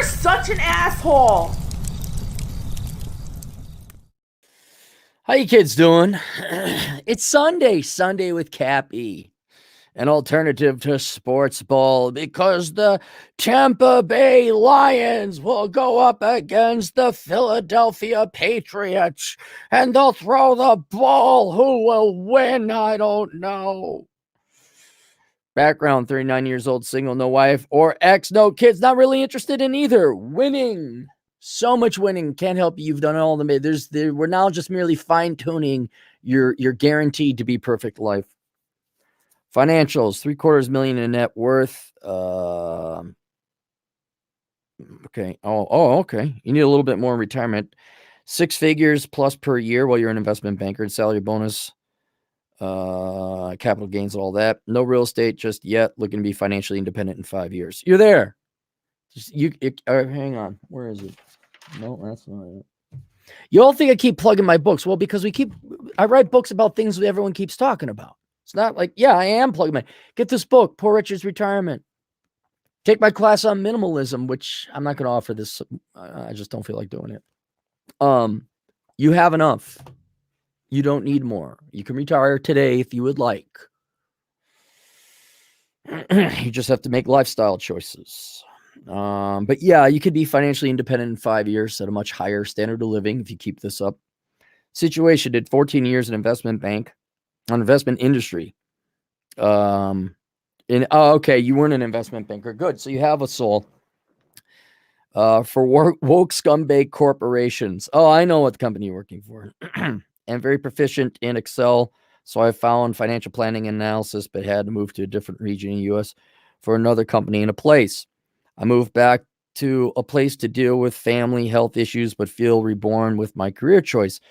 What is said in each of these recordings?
You're such an asshole. How you kids doing? It's Sunday with Cappy, an alternative to sports ball because the Tampa Bay Lions will go up against the Philadelphia Patriots and they'll throw the ball. Who will win? I don't know. Background: 39 years old, single, no wife or ex, no kids, not really interested in either. Winning. So much winning. Can't help you. You've done all the we're now just merely fine-tuning your guaranteed to be perfect life. Financials: $750,000 in net worth. Okay. Okay. You need a little bit more in retirement. 6 figures plus per year while you're an investment banker. Salary bonus, capital gains, all that. No real estate just yet. Looking to be financially independent in 5 years. You're there. Hang on. Where is it? No, that's not it. You all think I keep plugging my books. Well, because I write books about things that everyone keeps talking about. It's not like, yeah, I am plugging get this book, Poor Richard's Retirement. Take my class on minimalism, which I'm not going to offer this. I just don't feel like doing it. You have enough. You don't need more. You can retire today if you would like. You just have to make lifestyle choices. But yeah, you could be financially independent in 5 years at a much higher standard of living if you keep this up. Situation: did 14 years in investment industry. Okay, you weren't an investment banker. Good. So you have a soul. For woke scumbag corporations. Oh, I know what company you're working for. And very proficient in Excel. So I found financial planning and analysis, but had to move to a different region in the U.S. for another company in a place. I moved back to a place to deal with family health issues, but feel reborn with my career choice.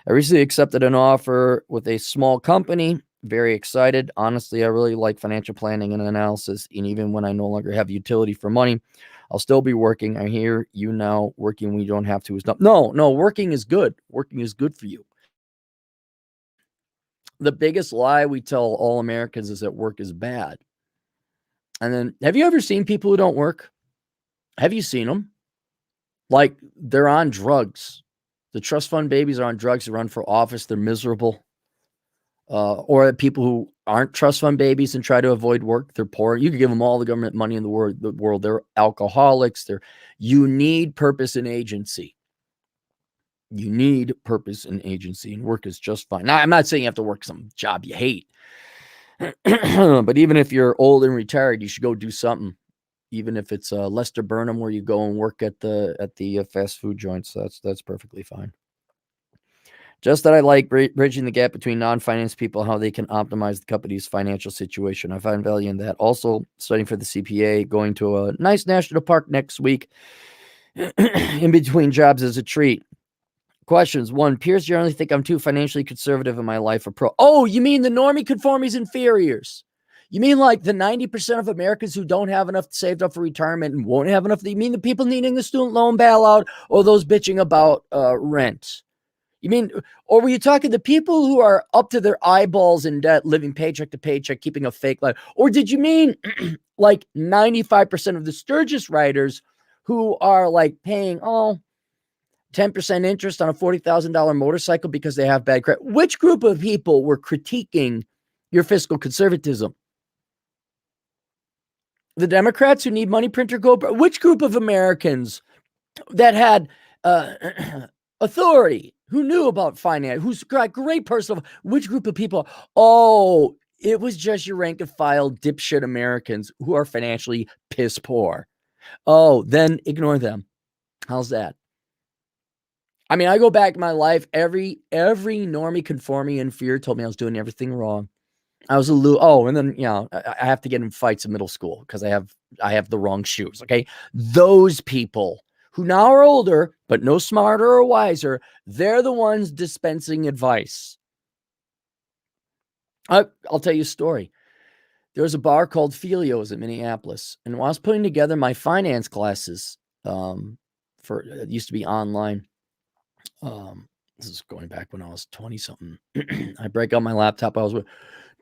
I recently accepted an offer with a small company. Very excited. Honestly, I really like financial planning and analysis. And even when I no longer have utility for money, I'll still be working. I hear you now. Working when you don't have to is not. No, working is good. Working is good for you. The biggest lie we tell all Americans is that work is bad. And then, have you ever seen people who don't work? Have you seen them? Like, they're on drugs. The trust fund babies are on drugs. They run for office. They're miserable. Or people who aren't trust fund babies and try to avoid work. They're poor. You can give them all the government money in the world. They're alcoholics. You need purpose and agency. You need purpose and agency, and work is just fine. Now, I'm not saying you have to work some job you hate. But even if you're old and retired, you should go do something. Even if it's Lester Burnham, where you go and work at the fast food joints, that's perfectly fine. Just that I like bridging the gap between non-finance people, how they can optimize the company's financial situation. I find value in that. Also, studying for the CPA, going to a nice national park next week in between jobs as a treat. Questions. 1, peers generally think I'm too financially conservative in my life or pro. Oh, you mean the normie conformies inferiors? You mean like the 90% of Americans who don't have enough saved up for retirement and won't have enough? You mean the people needing the student loan bailout or those bitching about rent? You mean, or were you talking the people who are up to their eyeballs in debt, living paycheck to paycheck, keeping a fake life? Or did you mean like 95% of the Sturgis writers who are like paying 10% interest on a $40,000 motorcycle because they have bad credit? Which group of people were critiquing your fiscal conservatism? The Democrats who need money printer go? Which group of Americans that had authority, who knew about finance, who's got great personal, which group of people? Oh, it was just your rank and file dipshit Americans who are financially piss poor. Oh, then ignore them. How's that? I mean, I go back in my life, every normie, conformie, and fear told me I was doing everything wrong. I was and then, I have to get in fights in middle school because I have the wrong shoes. Okay. Those people who now are older, but no smarter or wiser, they're the ones dispensing advice. I'll tell you a story. There was a bar called Filio's in Minneapolis. And while I was putting together my finance classes, it used to be online. This is going back when I was 20 something. I break out my laptop. I was with,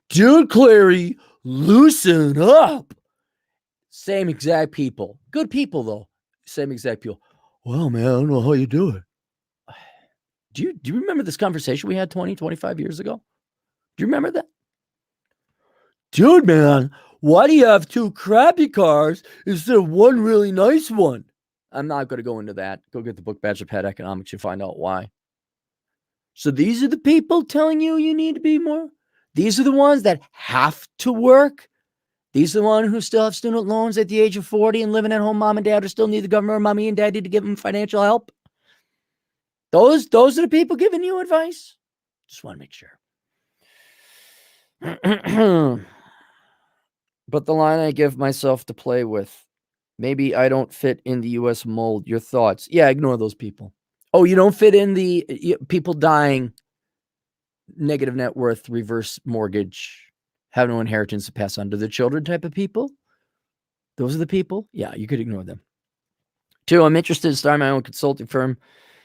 dude, Clary, loosen up. Same exact people. Good people, though. Same exact people. Well, man, I don't know how you do it. Do you remember this conversation we had 20, 25 years ago? Do you remember that? Dude, man, why do you have two crappy cars instead of one really nice one? I'm not going to go into that. Go get the book Bachelor Pet Economics. You'll find out why. So these are the people telling you need to be more. These are the ones that have to work. These are the ones who still have student loans at the age of 40 and living at home. Mom and dad or still need the government or mommy and daddy to give them financial help. Those are the people giving you advice. Just want to make sure. But the line I give myself to play with, maybe I don't fit in the U.S. mold. Your thoughts? Yeah, ignore those people. Oh, you don't fit in the people dying, negative net worth, reverse mortgage, have no inheritance to pass on to the children type of people. Those are the people. Yeah, you could ignore them. 2, I'm interested in starting my own consulting firm,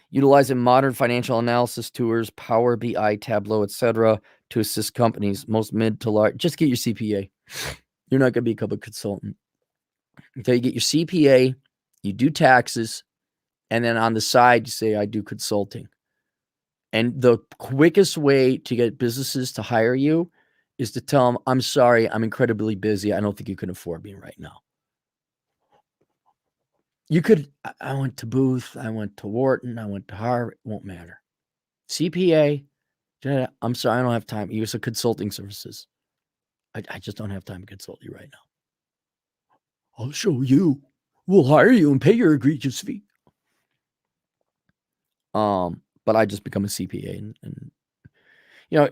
utilizing modern financial analysis tools, Power BI, Tableau, etc., to assist companies, most mid to large. Just get your CPA. You're not going to become a consultant until you get your CPA, you do taxes, and then on the side, you say, I do consulting. And the quickest way to get businesses to hire you is to tell them, I'm sorry, I'm incredibly busy. I don't think you can afford me right now. You could, I went to Booth, I went to Wharton, I went to Harvard, it won't matter. CPA, I'm sorry, I don't have time. Use of consulting services. I just don't have time to consult you right now. I'll show you. We'll hire you and pay your egregious fee. But I just become a CPA and you know,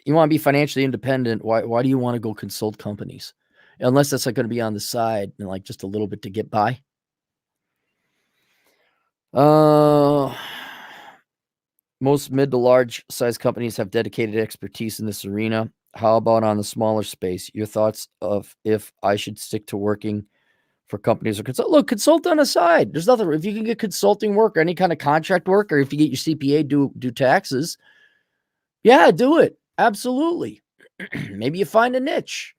you want to be financially independent. Why do you want to go consult companies? Unless that's like going to be on the side and like just a little bit to get by. Most mid to large size companies have dedicated expertise in this arena. How about on the smaller space? Your thoughts of if I should stick to working for companies or consult? Look, consult on the side. There's nothing. If you can get consulting work or any kind of contract work, or if you get your CPA, do taxes. Yeah, do it. Absolutely. Maybe you find a niche.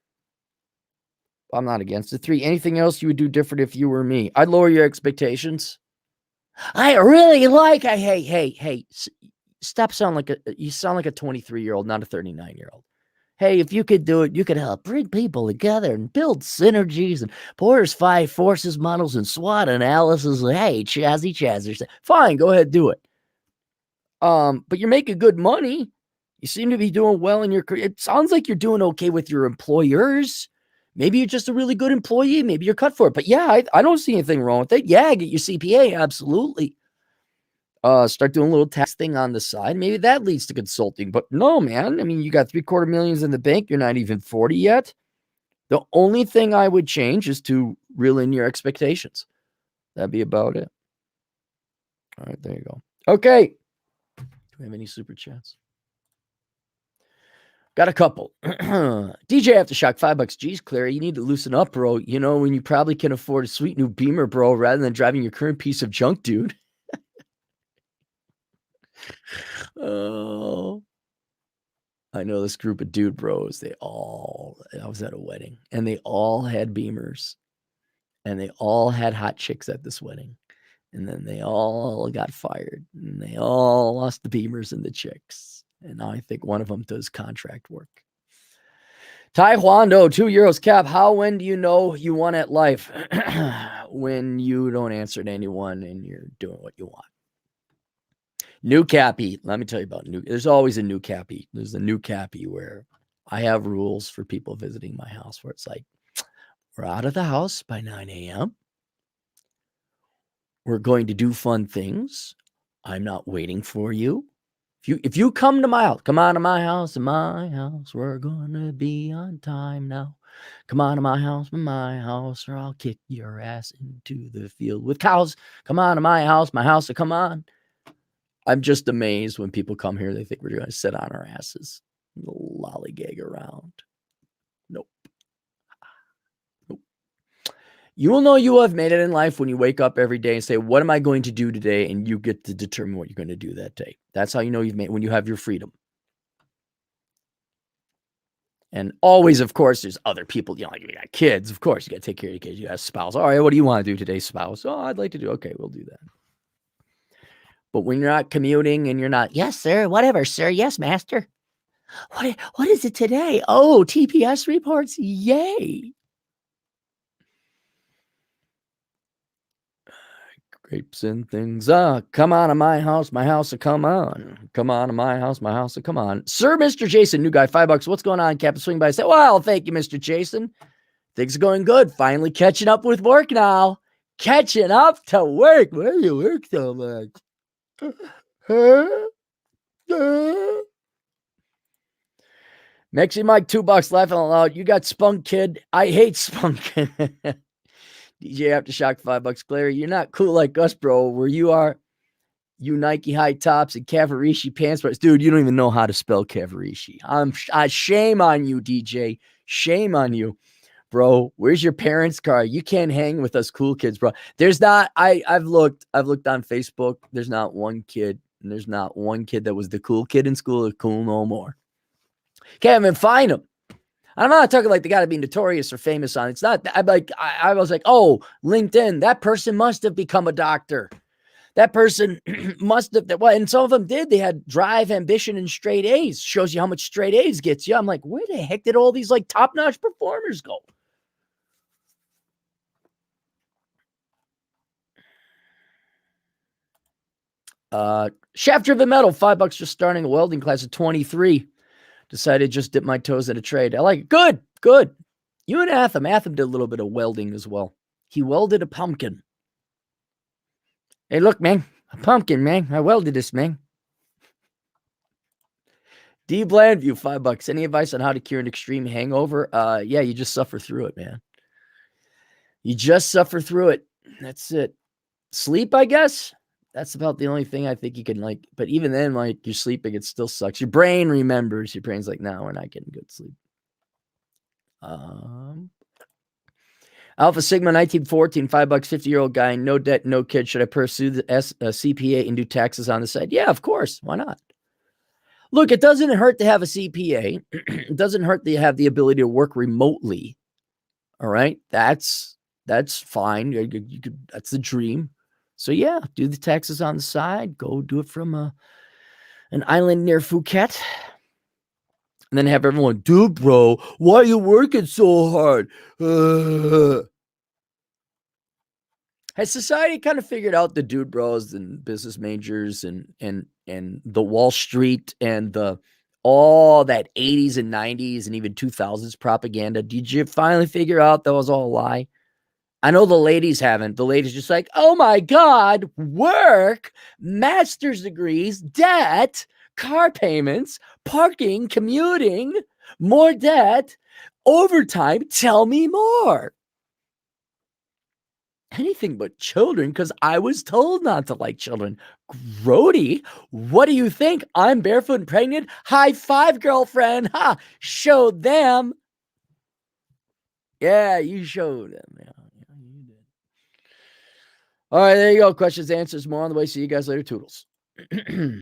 I'm not against it. 3, anything else you would do different if you were me? I'd lower your expectations. I really like. Hey. Stop sounding like you sound like a 23-year-old, not a 39-year-old. Hey, if you could do it, you could help bring people together and build synergies and Porter's 5 forces models and SWOT analysis. Hey, Chazzy. Fine, go ahead, do it. But you're making good money. You seem to be doing well in your career. It sounds like you're doing okay with your employers. Maybe you're just a really good employee. Maybe you're cut for it. But yeah, I don't see anything wrong with it. Yeah, get your CPA. Absolutely. Start doing a little tax thing on the side. Maybe that leads to consulting. But no, man. I mean, you got $750,000 in the bank. You're not even 40 yet. The only thing I would change is to reel in your expectations. That'd be about it. All right, there you go. Okay. Do we have any super chats? Got a couple. DJ Aftershock, $5. Geez, Clary, you need to loosen up, bro. You know, when you probably can afford a sweet new Beamer, bro, rather than driving your current piece of junk, dude. Oh, I know this group of dude bros. I was at a wedding and they all had Beamers and they all had hot chicks at this wedding. And then they all got fired and they all lost the Beamers and the chicks. And now I think one of them does contract work. Taekwondo, €2 cap. When do you know you won at life? When you don't answer to anyone and you're doing what you want. New Cappy. Let me tell you about there's always a new Cappy. There's a new Cappy where I have rules for people visiting my house where it's like, we're out of the house by 9 a.m. We're going to do fun things. I'm not waiting for you. If you come to my house, come on to my house, we're going to be on time now. Come on to my house, or I'll kick your ass into the field with cows. Come on to my house, so come on. I'm just amazed when people come here, they think we're going to sit on our asses and lollygag around. Nope. You will know you have made it in life when you wake up every day and say, what am I going to do today? And you get to determine what you're going to do that day. That's how you know you've made when you have your freedom. And always, of course, there's other people, like you got kids, of course, you got to take care of your kids. You got a spouse. All right, what do you want to do today, spouse? Oh, I'd like to do, okay, we'll do that. But when you're not commuting and you're not, yes, sir, whatever, sir, yes, master. What is it today? Oh, TPS reports, yay. Grapes and things. Come on to my house come on. Come on to my house come on. Sir, Mr. Jason, new guy, $5. What's going on, Captain Swing by? I said, well, thank you, Mr. Jason. Things are going good. Finally catching up with work now. Catching up to work. Where do you work so much? Mexi Mike, $2 laughing out loud. You got Spunk Kid. I hate Spunk Kid. DJ Aftershock, $5. Clary, you're not cool like us, bro. Where you are, you Nike high tops and Cavaricci pants. But dude, you don't even know how to spell Cavaricci. Shame on you, DJ. Shame on you, bro. Where's your parents' car? You can't hang with us cool kids, bro. There's not. I've looked on Facebook. There's not one kid, and there's not one kid that was the cool kid in school that's cool no more. Can't even find them. I'm not talking like they got to be notorious or famous on it. It's not. I was like, oh, LinkedIn. That person must have become a doctor. That person must have. Well, and some of them did. They had drive, ambition, and straight A's. Shows you how much straight A's gets you. I'm like, where the heck did all these like top-notch performers go? Shaft driven metal, $5 just starting a welding class at 23. Decided just dip my toes in a trade. I like it. Good. You and Atham did a little bit of welding as well. He welded a pumpkin. Hey, look, man. A pumpkin, man. I welded this, man. D Blandview, $5. Any advice on how to cure an extreme hangover? Yeah, you just suffer through it, man. You just suffer through it. That's it. Sleep, I guess. That's about the only thing I think you can like. But even then, like you're sleeping, it still sucks. Your brain remembers. Your brain's like, no, we're not getting good sleep. Alpha Sigma 1914, $5, 50-year-old guy, no debt, no kid. Should I pursue the CPA and do taxes on the side? Yeah, of course. Why not? Look, it doesn't hurt to have a CPA. It doesn't hurt to have the ability to work remotely. All right, that's fine. You could. That's the dream. So yeah, do the taxes on the side. Go do it from an island near Phuket. And then have everyone, dude, bro, why are you working so hard? Has society kind of figured out the dude bros and business majors and the Wall Street and all that 80s and 90s and even 2000s propaganda? Did you finally figure out that was all a lie? I know the ladies haven't. The ladies just like, oh my God, work, master's degrees, debt, car payments, parking, commuting, more debt, overtime. Tell me more. Anything but children, because I was told not to like children. Grody, what do you think? I'm barefoot and pregnant? High five, girlfriend. Ha! Showed them. Yeah, you showed them. Yeah. All right, there you go. Questions, answers, more on the way. See you guys later. Toodles.